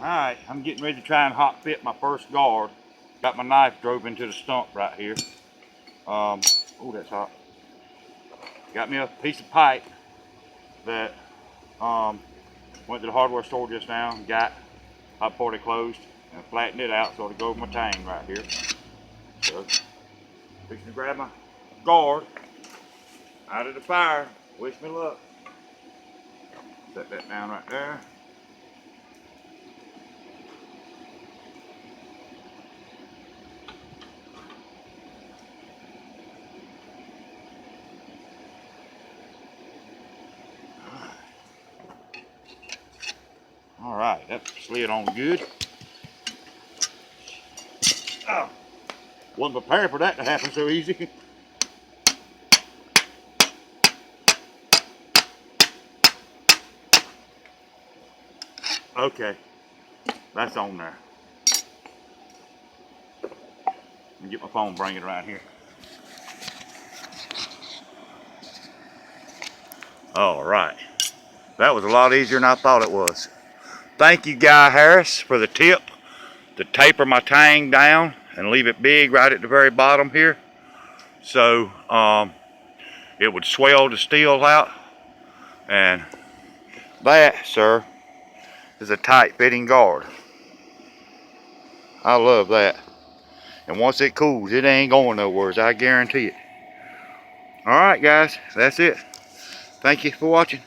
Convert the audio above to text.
Alright, I'm getting ready to try and hot fit my first guard. Got my knife drove into the stump right here. Oh, that's hot. Got me a piece of pipe that went to the hardware store just now and got right before they closed and flattened it out so it'll go over my tang right here. So, fixing to grab my guard out of the fire. Wish me luck. Set that down right there. All right, that slid on good. Oh, wasn't prepared for that to happen so easy. Okay, that's on there. Let me get my phone, bring it around here. All right, that was a lot easier than I thought it was. Thank you, Guy Harris, for the tip to taper my tang down and leave it big right at the very bottom here. So it would swell the steel out. And that, sir, is a tight fitting guard. I love that. And once it cools, it ain't going nowhere, I guarantee it. All right, guys, that's it. Thank you for watching.